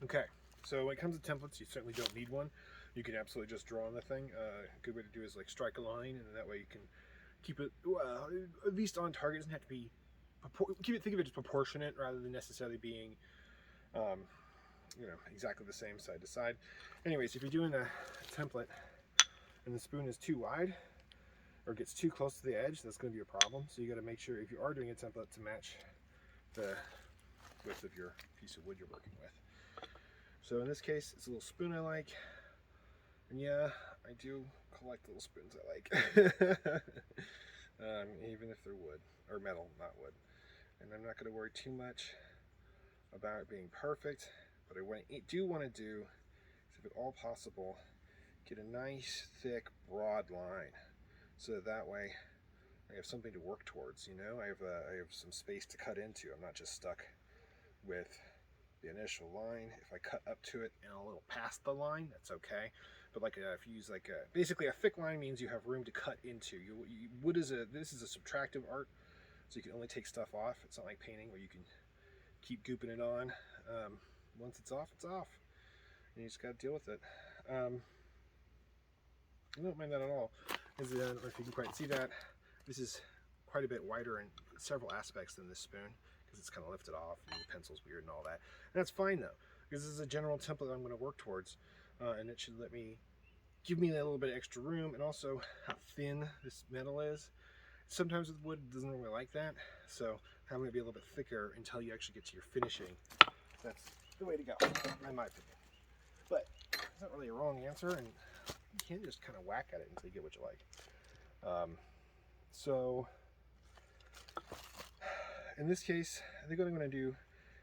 Okay, so when it comes to templates, you certainly don't need one. You can absolutely just draw on the thing. A good way to do is like strike a line, and that way you can keep it at least on target. It doesn't have to be think of it as proportionate rather than necessarily being um, exactly the same side to side. Anyways, if you're doing a template and the spoon is too wide or gets too close to the edge, that's going to be a problem. So you got to make sure if you are doing a template to match the width of your piece of wood you're working with. So in this case, it's a little spoon I like, and yeah, I do collect little spoons I like, even if they're wood or metal, not wood. And I'm not going to worry too much about it being perfect, but what I do want to do is, if at all possible, get a nice, thick, broad line, so that way I have something to work towards. I have some space to cut into. I'm not just stuck with the initial line. If I cut up to it and a little past the line, that's okay. But if you use basically a thick line means you have room to cut into. This is a subtractive art, so you can only take stuff off. It's not like painting where you can keep gooping it on. Once it's off, and you just got to deal with it. I don't mind that at all. I don't know if you can quite see that. This is quite a bit wider in several aspects than this spoon, because it's kind of lifted off and the pencil's weird and all that. And that's fine though, because this is a general template I'm going to work towards, and it should give me a little bit of extra room, and also how thin this metal is. Sometimes with wood it doesn't really like that, so having it be a little bit thicker until you actually get to your finishing, that's the way to go, in my opinion. But it's not really a wrong answer, and you can just kind of whack at it until you get what you like. So in this case, I think what I'm going to do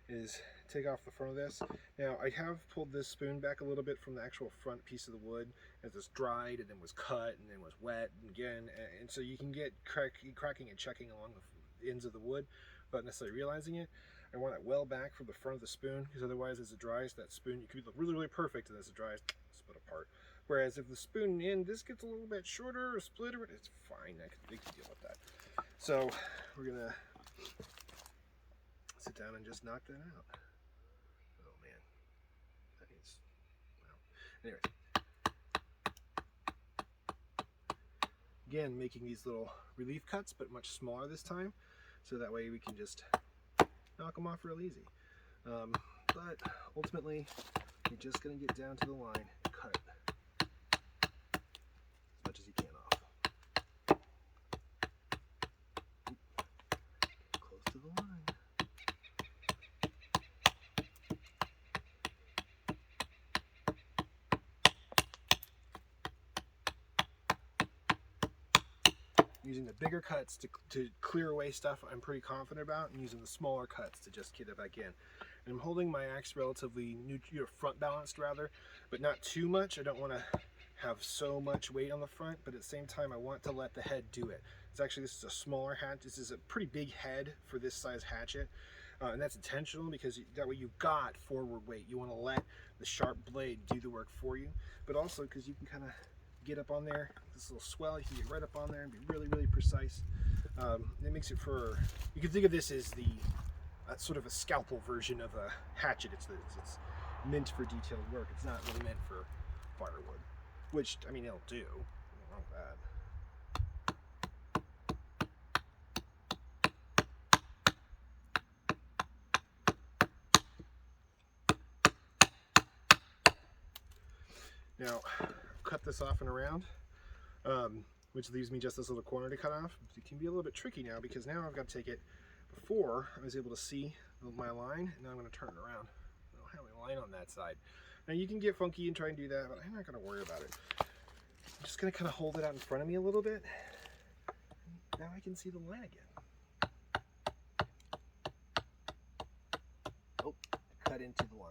is take off the front of this. Now, I have pulled this spoon back a little bit from the actual front piece of the wood, as it's dried and then was cut and then was wet and again, and so you can get cracking and checking along the ends of the wood without necessarily realizing it. I want it well back from the front of the spoon, because otherwise as it dries, that spoon, you could look really, really perfect, and as it dries, split apart. Whereas if the spoon end, this gets a little bit shorter or split, it's fine. I can deal with that. So we're gonna sit down and just knock that out. Oh man, that needs, well, anyway. Again, making these little relief cuts, but much smaller this time, so that way we can just knock them off real easy. But ultimately, you're just going to get down to the line and cut it as much as you can off. Close to the line. Using the bigger cuts to clear away stuff I'm pretty confident about, and using the smaller cuts to just get it back in. And I'm holding my axe relatively front balanced rather, but not too much. I don't want to have so much weight on the front, but at the same time I want to let the head do it. This is a smaller hatchet. This is a pretty big head for this size hatchet, and that's intentional, because that way you've got forward weight. You want to let the sharp blade do the work for you, but also because you can kind of get up on there, this little swell, you can get right up on there and be really, really precise. It makes it you can think of this as the sort of a scalpel version of a hatchet. It's meant for detailed work. It's not really meant for firewood, which, I mean, it'll do. Nothing wrong with that. Now, cut this off and around, which leaves me just this little corner to cut off. It can be a little bit tricky now, because now I've got to take it. Before, I was able to see my line, and now I'm going to turn it around. I don't have any line on that side. Now you can get funky and try and do that, but I'm not going to worry about it. I'm just going to kind of hold it out in front of me a little bit. Now I can see the line again. Oh, cut into the line.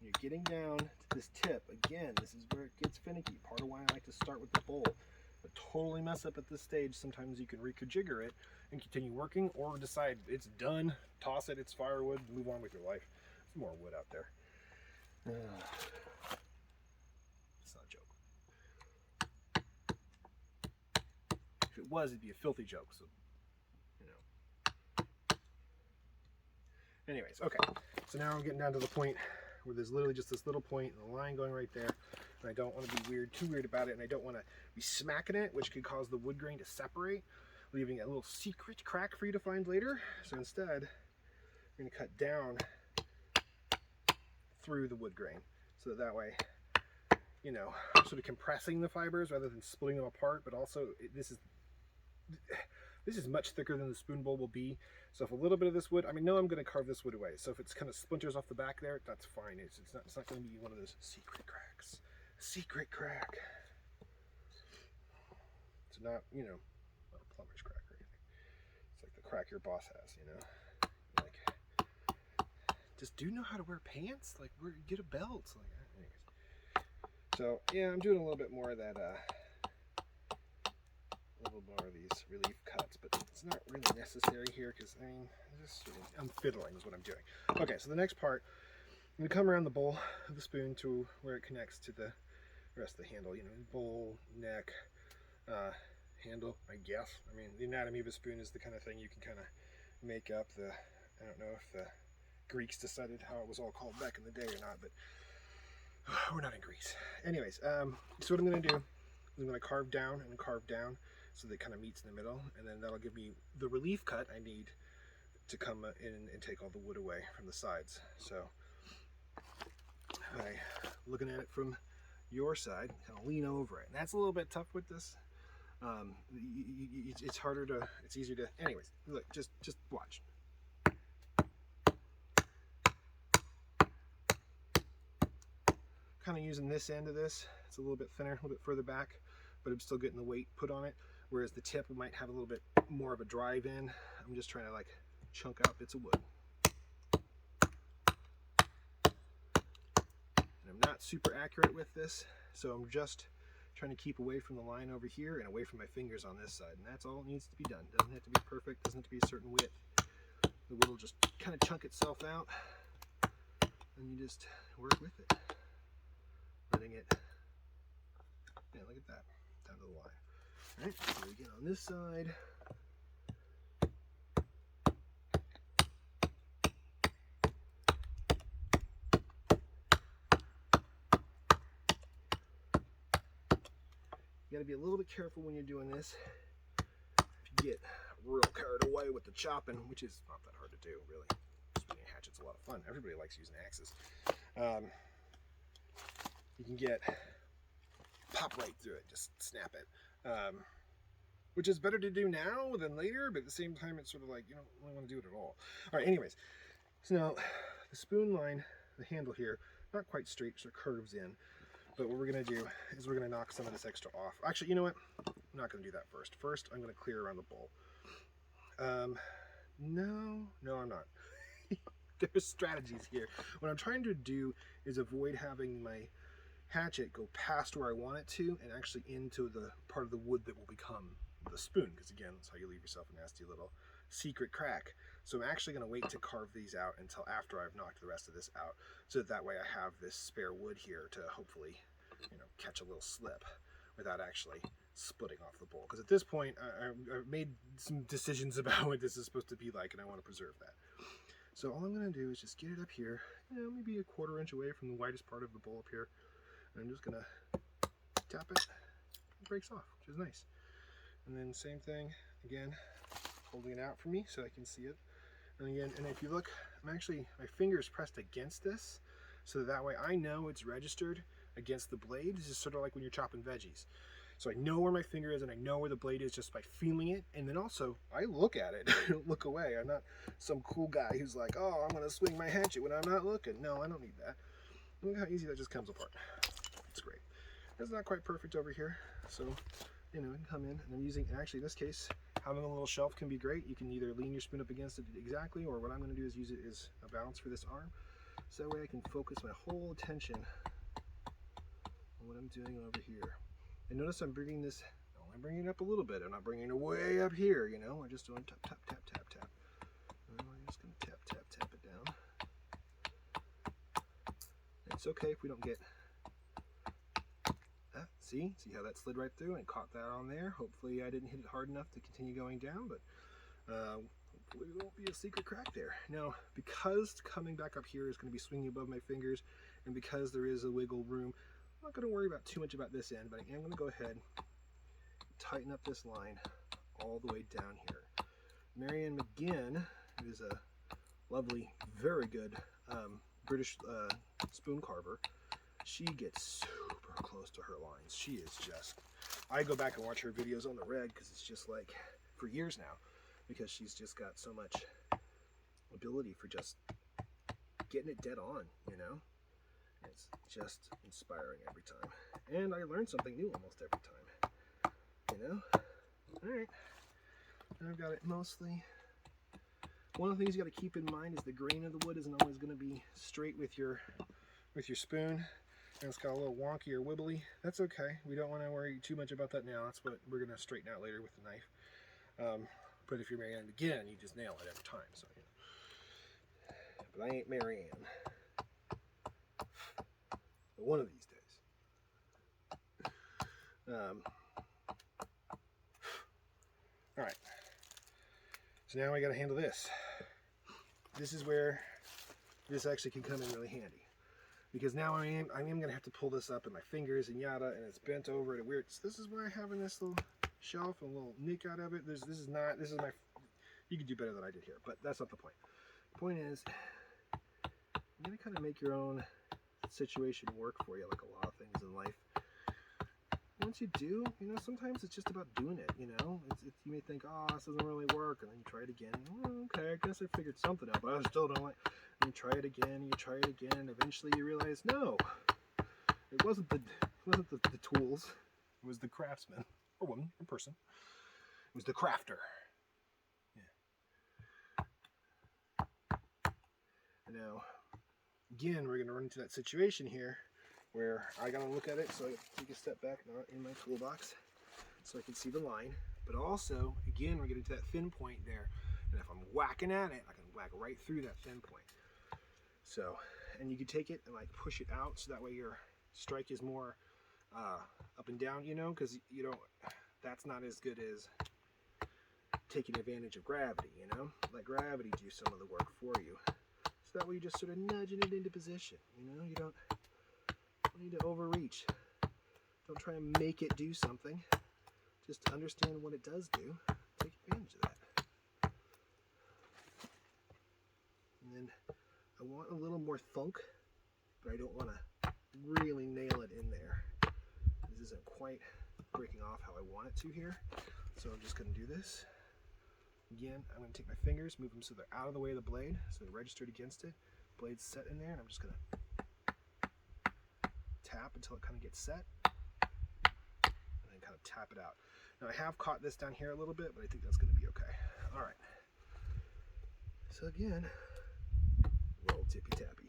You're getting down to this tip. Again, this is where it gets finicky. Part of why I like to start with the bowl. But totally mess up at this stage. Sometimes you can rejigger it and continue working, or decide it's done, toss it, it's firewood, move on with your life. There's more wood out there. It's not a joke. was, it'd be a filthy joke. So, you know. Anyways, okay. So now I'm getting down to the point where there's literally just this little point and a line going right there. And I don't want to be too weird about it, and I don't want to be smacking it, which could cause the wood grain to separate, leaving a little secret crack for you to find later. So instead, I'm going to cut down through the wood grain, so that way, you know, sort of compressing the fibers rather than splitting them apart. But also, this is much thicker than the spoon bowl will be. So if a little bit of this wood, I mean, no, I'm going to carve this wood away. So if it's kind of splinters off the back there, that's fine. It's not going to be one of those secret cracks. Secret crack. It's not, you know, not a plumber's crack or anything. It's like the crack your boss has, you know. Like, just do know how to wear pants? Like, get a belt. Like, anyways. So yeah, I'm doing a little bit more of that. A little more of these relief cuts, but it's not really necessary here because I mean, I'm fiddling is what I'm doing. Okay, so the next part, I'm gonna come around the bowl of the spoon to where it connects to the rest of the handle. You know, bowl, neck, handle. I guess. I mean, the anatomy of a spoon is the kind of thing you can kind of make up. I don't know if the Greeks decided how it was all called back in the day or not, but we're not in Greece. Anyways, so what I'm gonna do is I'm gonna carve down and carve down, so that it kind of meets in the middle, and then that'll give me the relief cut I need to come in and take all the wood away from the sides. So by looking at it from your side, kind of lean over it. And that's a little bit tough with this. It's harder to, it's easier to, anyways, look, just watch. Kind of using this end of this, it's a little bit thinner, a little bit further back, but I'm still getting the weight put on it. Whereas the tip might have a little bit more of a drive in. I'm just trying to like chunk out bits of wood. And I'm not super accurate with this, so I'm just trying to keep away from the line over here and away from my fingers on this side. And that's all it needs to be done. Doesn't have to be perfect, doesn't have to be a certain width. The wood will just kind of chunk itself out, and you just work with it. Letting it, yeah, look at that, down to the line. All right, so we get on this side. You gotta be a little bit careful when you're doing this. If you get real carried away with the chopping, which is not that hard to do, really. Spinning a hatchet's a lot of fun. Everybody likes using axes. You can get pop right through it, just snap it. Which is better to do now than later, but at the same time, it's sort of like, you don't really want to do it at all. All right, anyways, so now the spoon line, the handle here, not quite straight, so it curves in. But what we're going to do is we're going to knock some of this extra off. Actually, you know what? I'm not going to do that first. First, I'm going to clear around the bowl. No, I'm not. There's strategies here. What I'm trying to do is avoid having my hatchet go past where I want it to and actually into the part of the wood that will become the spoon, because again, that's how you leave yourself a nasty little secret crack. So I'm actually going to wait to carve these out until after I've knocked the rest of this out, so that way I have this spare wood here to hopefully, you know, catch a little slip without actually splitting off the bowl. Because at this point, I've made some decisions about what this is supposed to be like, and I want to preserve that. So all I'm going to do is just get it up here, you know, maybe a 1/4 inch away from the widest part of the bowl up here. And I'm just going to tap it. It breaks off, which is nice. And then same thing, again, holding it out for me so I can see it. And again, and if you look, my finger is pressed against this, so that way I know it's registered against the blade. This is sort of like when you're chopping veggies. So I know where my finger is and I know where the blade is just by feeling it. And then also, I look at it. I don't look away. I'm not some cool guy who's like, oh, I'm going to swing my hatchet when I'm not looking. No, I don't need that. Look how easy that just comes apart. It's great. It's not quite perfect over here, so, you know, it can come in. And I'm using, actually in this case, having a little shelf can be great. You can either lean your spoon up against it exactly, or what I'm going to do is use it as a balance for this arm. So that way I can focus my whole attention on what I'm doing over here. And notice I'm bringing this, I'm bringing it up a little bit. I'm not bringing it way up here, you know. We're just doing tap, tap, tap, tap, tap. And we're just going to tap, tap, tap it down. And it's okay if we don't get See how that slid right through and caught that on there. Hopefully I didn't hit it hard enough to continue going down, but hopefully there won't be a secret crack there. Now, because coming back up here is going to be swinging above my fingers, and because there is a wiggle room, I'm not going to worry about too much about this end, but I am going to go ahead and tighten up this line all the way down here. Marianne McGinn, who is a lovely, very good British spoon carver, she gets super close to her lines. She is just, I go back and watch her videos on the reg because it's just like, for years now, because she's just got so much ability for just getting it dead on, you know? It's just inspiring every time. And I learn something new almost every time, you know? Alright, I've got it mostly. One of the things you got to keep in mind is the grain of the wood isn't always going to be straight with your spoon. And it's got a little wonky or wibbly. That's okay. We don't want to worry too much about that now. That's what we're going to straighten out later with the knife. But if you're Marianne again, you just nail it every time. So, you know. But I ain't Marianne. But one of these days. All right. So now I got to handle this. This is where this actually can come in really handy. Because now I am going to have to pull this up in my fingers and yada, and it's bent over and weird. So this is why I have in this little shelf, a little nick out of it. This is my, you could do better than I did here, but that's not the point. The point is, you're going to kind of make your own situation work for you, like a lot of things in life. Once you do, you know, sometimes it's just about doing it, you know. You may think, oh, this doesn't really work, and then you try it again. Oh, okay, I guess I figured something out, but I still don't like. And you try it again, and eventually you realize, no, it wasn't the tools, it was the craftsman, or woman, or person. It was the crafter. Yeah. And now, again, we're going to run into that situation here where I got to look at it, so I take a step back, not in my toolbox, so I can see the line. But also, again, we're getting to that thin point there, and if I'm whacking at it, I can whack right through that thin point. So, and you can take it and like push it out, so that way your strike is more up and down, you know, because you don't. That's not as good as taking advantage of gravity, you know. Let gravity do some of the work for you. So that way you're just sort of nudging it into position, you know. You don't need to overreach. Don't try and make it do something. Just understand what it does do. Take advantage of that. And then I want a little more thunk, but I don't want to really nail it in there. This isn't quite breaking off how I want it to here. So I'm just going to do this. Again, I'm going to take my fingers, move them so they're out of the way of the blade, so they're registered against it. Blade's set in there, and I'm just going to tap until it kind of gets set, and then kind of tap it out. Now I have caught this down here a little bit, but I think that's going to be okay. All right. So again, roll tippy tappy.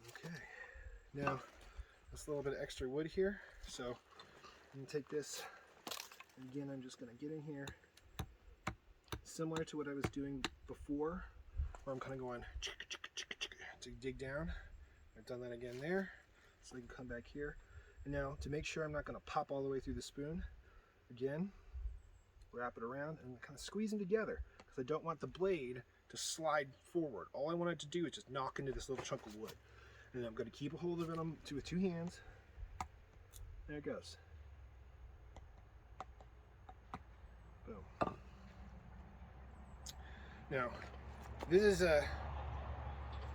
Okay. Now this little bit of extra wood here, so I'm going to take this, and again, I'm just going to get in here, similar to what I was doing before, where I'm kind of going to dig down. I've done that again there, so I can come back here. And now, to make sure I'm not going to pop all the way through the spoon, again, wrap it around and kind of squeeze them together, because I don't want the blade to slide forward. All I want it to do is just knock into this little chunk of wood. And I'm going to keep a hold of it with two hands. There it goes. Boom. Now, this is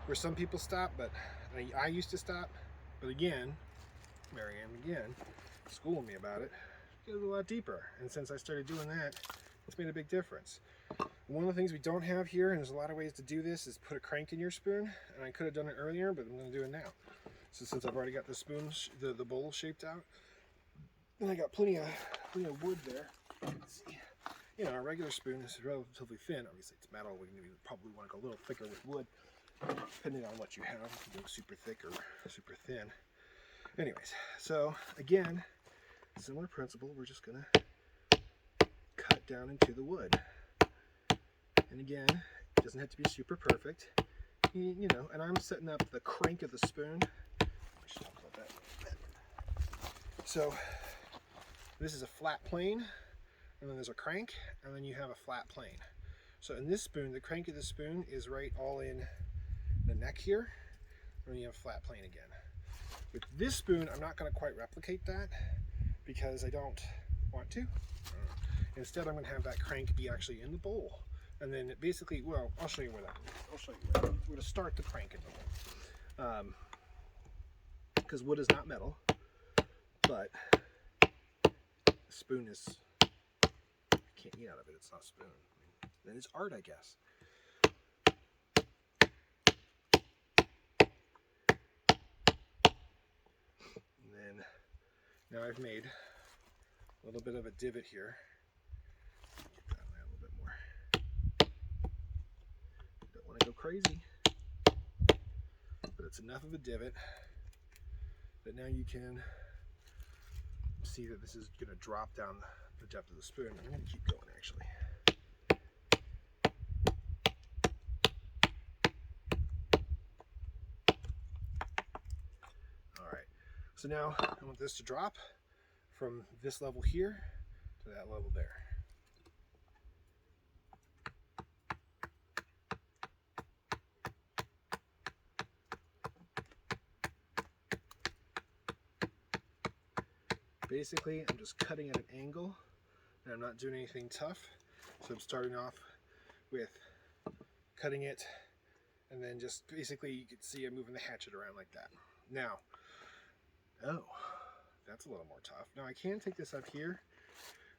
where some people stop, but I used to stop. But again, Marianne again, schooling me about it, it goes a lot deeper. And since I started doing that, it's made a big difference. One of the things we don't have here, and there's a lot of ways to do this, is put a crank in your spoon. And I could have done it earlier, but I'm going to do it now. So since I've already got the spoon, the bowl shaped out, and I got plenty of wood there. You can see, you know, a regular spoon is relatively thin. Obviously, it's metal. We probably want to go a little thicker with wood, depending on what you have. You can go super thick or super thin. Anyways, so again, similar principle. We're just gonna that down into the wood. And again, it doesn't have to be super perfect. You know, and I'm setting up the crank of the spoon. I should talk about that. So this is a flat plane, and then there's a crank, and then you have a flat plane. So in this spoon, the crank of the spoon is right all in the neck here, and then you have a flat plane again. With this spoon, I'm not going to quite replicate that because I don't want to. Instead, I'm going to have that crank be actually in the bowl. And then it basically, well, I'll show you where that is. I'll show you where. We're going to start the crank in the bowl. Because wood is not metal, but the spoon is, you can't eat out of it, it's not a spoon. I mean, then it's art, I guess. And then, now I've made a little bit of a divot here. Get that way a little bit more. Don't want to go crazy, but it's enough of a divot that now you can see that this is going to drop down the depth of the spoon. I'm going to keep going actually. Alright, so now I want this to drop from this level here to that level there. Basically, I'm just cutting at an angle, and I'm not doing anything tough. So I'm starting off with cutting it, and then just basically you can see I'm moving the hatchet around like that. Now, oh, that's a little more tough. Now I can take this up here,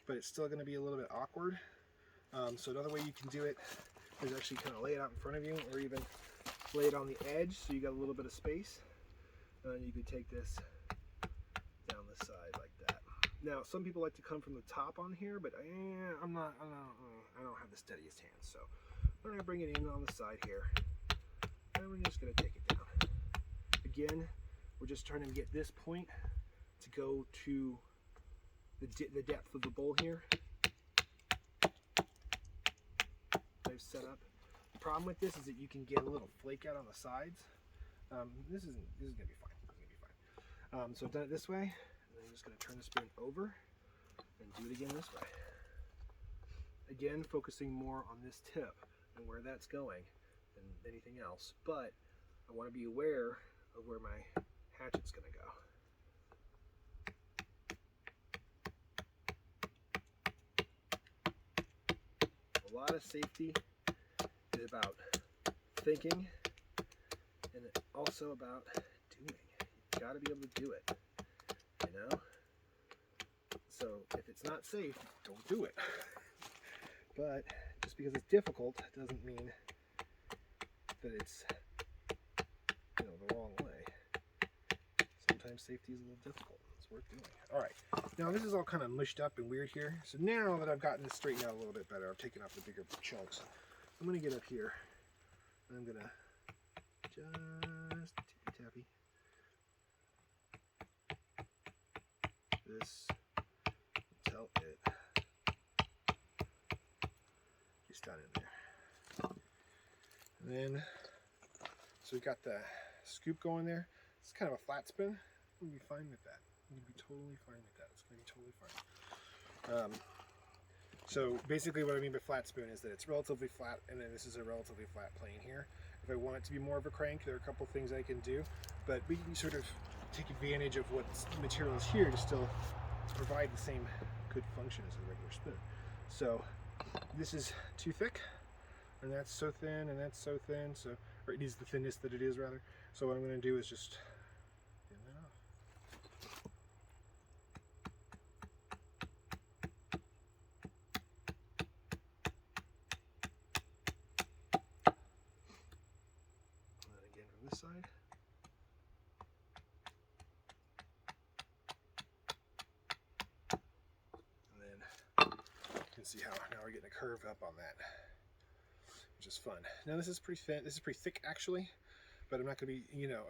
but it's still going to be a little bit awkward. So another way you can do it is actually kind of lay it out in front of you, or even lay it on the edge so you got a little bit of space. And then you could take this down the side like that. Now, some people like to come from the top on here, but I don't have the steadiest hands, so we're going to bring it in on the side here, and we're just going to take it down. Again, we're just trying to get this point to go to the depth of the bowl here. I've set up. The problem with this is that you can get a little flake out on the sides. This is going to be fine. So I've done it this way, and then I'm just going to turn the spoon over and do it again this way. Again, focusing more on this tip and where that's going than anything else, but I want to be aware of where my hatchet's going to go. A lot of safety is about thinking, and also about doing. You got to be able to do it, you know? So if it's not safe, don't do it. But just because it's difficult doesn't mean that it's, you know, the wrong way. Sometimes safety is a little difficult. It's worth doing. All right. Now this is all kind of mushed up and weird here. So now that I've gotten this straightened out a little bit better, I've taken off the bigger chunks. I'm going to get up here, and I'm going to just tippy-tappy this until it gets down in there. And then, so we've got the scoop going there. It's kind of a flat spoon. I'm going to be fine with that. I'm going to be totally fine with that. It's going to be totally fine. So basically what I mean by flat spoon is that it's relatively flat, and then this is a relatively flat plane here. If I want it to be more of a crank, there are a couple things I can do, but we can sort of take advantage of what material is here to still provide the same good function as a regular spoon. So this is too thick, and that's so thin, and that's so thin, so, or it is the thinnest that it is rather. So what I'm going to do is just thin that off. And then again from this side. See how now we're getting a curve up on that, which is fun. Now this is pretty thin. This is pretty thick actually, but I'm not going to be, you know,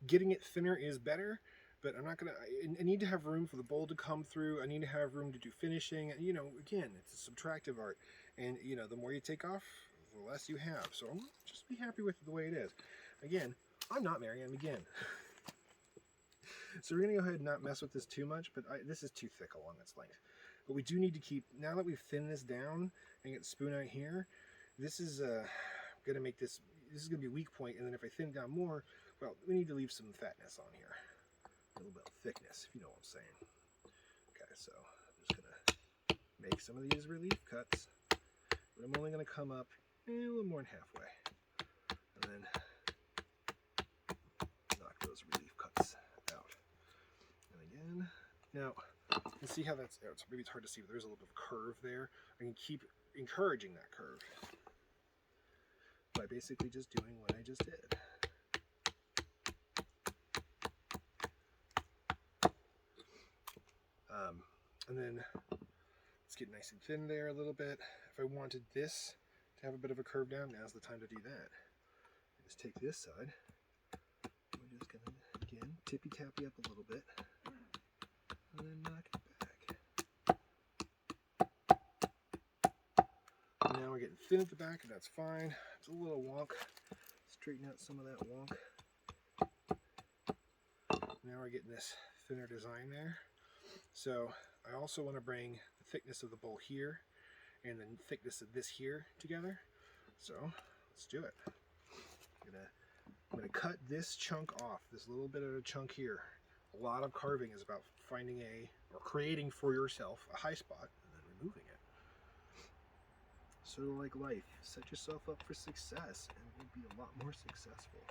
getting it thinner is better, but I'm not gonna. I need to have room for the bowl to come through. I need to have room to do finishing. You know, again, it's a subtractive art, and you know, the more you take off, the less you have. So I'm just be happy with the way it is. Again, I'm not Marianne McGinn. So we're gonna go ahead and not mess with this too much, but this is too thick along its length. But we do need to keep, now that we've thinned this down and get the spoon out here, this is gonna make this is gonna be a weak point, and then if I thin down more, well, we need to leave some fatness on here. A little bit of thickness, if you know what I'm saying. Okay, so I'm just gonna make some of these relief cuts, but I'm only gonna come up a little more than halfway, and then knock those relief cuts out. And again, now you can see how that's, maybe it's hard to see, but there's a little bit of curve there. I can keep encouraging that curve by basically just doing what I just did. And then let's get nice and thin there a little bit. If I wanted this to have a bit of a curve down, now's the time to do that. Just take this side. We're just gonna, again, tippy-tappy up a little bit, and then knock it back. Now we're getting thin at the back, and that's fine. It's a little wonk. Straighten out some of that wonk. Now we're getting this thinner design there. So I also want to bring the thickness of the bowl here and the thickness of this here together. So let's do it. I'm gonna cut this chunk off, this little bit of a chunk here. A lot of carving is about finding or creating for yourself a high spot and then removing it. Sort of like life, set yourself up for success and you'll be a lot more successful.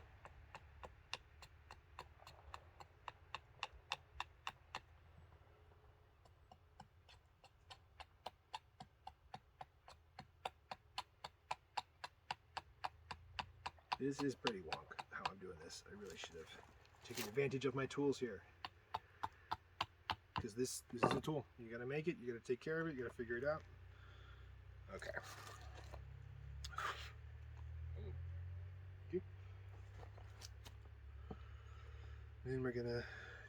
This is pretty wonk how I'm doing this. I really should have taken advantage of my tools here. Because this is a tool. You gotta make it, you gotta take care of it, you gotta figure it out. Okay. Then we're gonna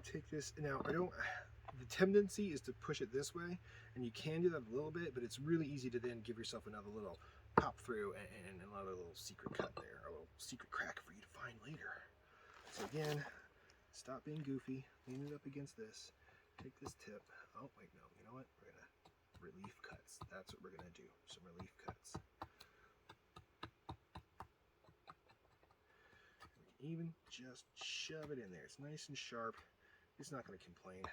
take this. Now the tendency is to push it this way, and you can do that a little bit, but it's really easy to then give yourself another little pop through and another little secret cut there, a little secret crack for you to find later. So again, stop being goofy, lean it up against this, take this tip. Oh wait, no, you know what? We're gonna relief cuts. That's what we're gonna do. Some relief cuts. Even just shove it in there. It's nice and sharp. It's not going to complain.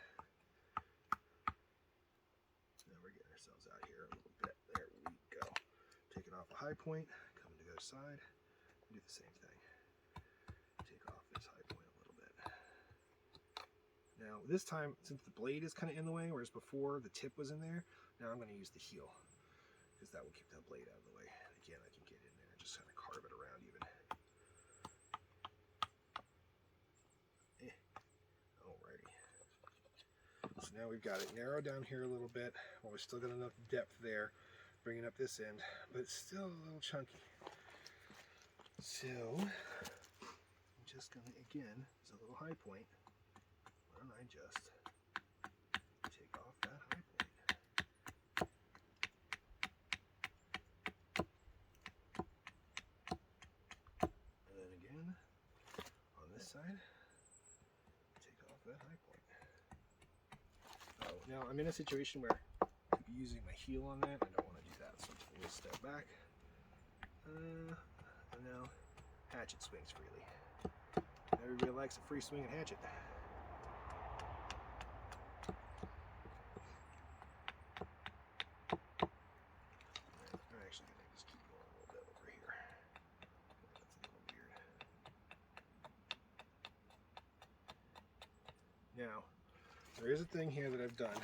Now we're getting ourselves out here a little bit. There we go. Take it off a high point, come to the other side, and do the same thing. Take off this high point a little bit. Now this time, since the blade is kind of in the way, whereas before the tip was in there, now I'm going to use the heel, because that will keep that blade out of the way. And again, I can get in there and just kind of carve it around even. So now we've got it narrowed down here a little bit. Well, we've still got enough depth there, bringing up this end, but it's still a little chunky. So I'm just gonna, again, it's a little high point. Why don't I just take off that high point? And then again, on this side, take off that high point. Now I'm in a situation where I could be using my heel on that. I don't want to do that, so I'm just going to step back. And now hatchet swings freely. Everybody likes a free swinging hatchet. I'm actually going to just keep going a little bit over here. That's a little weird. Now, there is a thing here that I've done.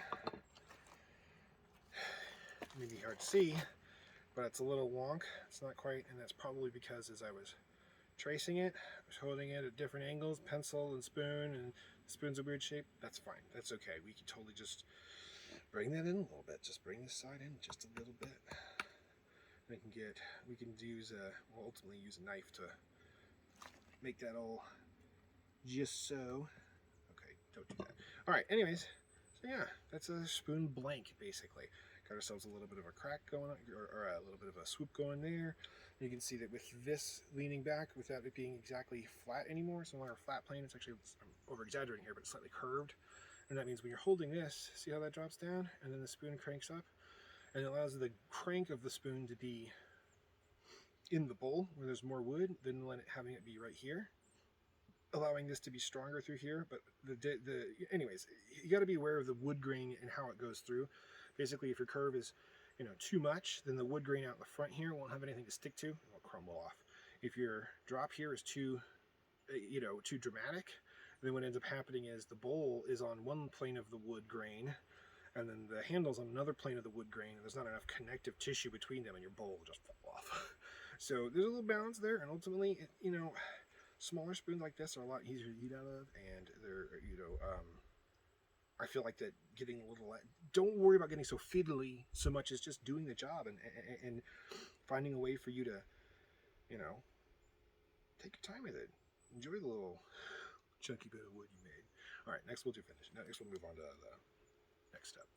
It may be hard to see, but it's a little wonk. It's not quite, and that's probably because as I was tracing it, I was holding it at different angles, pencil and spoon, and the spoon's a weird shape. That's fine. That's okay. We can totally just bring that in a little bit. Just bring this side in just a little bit. We can we'll ultimately use a knife to make that all just so. Okay, don't do that. All right, anyways, so yeah, that's a spoon blank, basically. Got ourselves a little bit of a crack going on, or a little bit of a swoop going there. You can see that with this leaning back, without it being exactly flat anymore, it's no longer a flat plane, it's actually, I'm over-exaggerating here, but it's slightly curved. And that means when you're holding this, see how that drops down? And then the spoon cranks up? And it allows the crank of the spoon to be in the bowl, where there's more wood, than having it be right here, allowing this to be stronger through here. But anyways, you got to be aware of the wood grain and how it goes through. Basically, if your curve is, too much, then the wood grain out in the front here won't have anything to stick to. It'll crumble off. If your drop here is too, too dramatic, then what ends up happening is the bowl is on one plane of the wood grain, and then the handle's on another plane of the wood grain, and there's not enough connective tissue between them, and your bowl will just fall off. So there's a little balance there, and ultimately, smaller spoons like this are a lot easier to eat out of, and they're, I feel like that getting a little, don't worry about getting so fiddly so much as just doing the job and finding a way for you to, take your time with it. Enjoy the little chunky bit of wood you made. All right, next we'll do finish. Next we'll move on to the next step.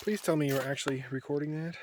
Please tell me you're actually recording that.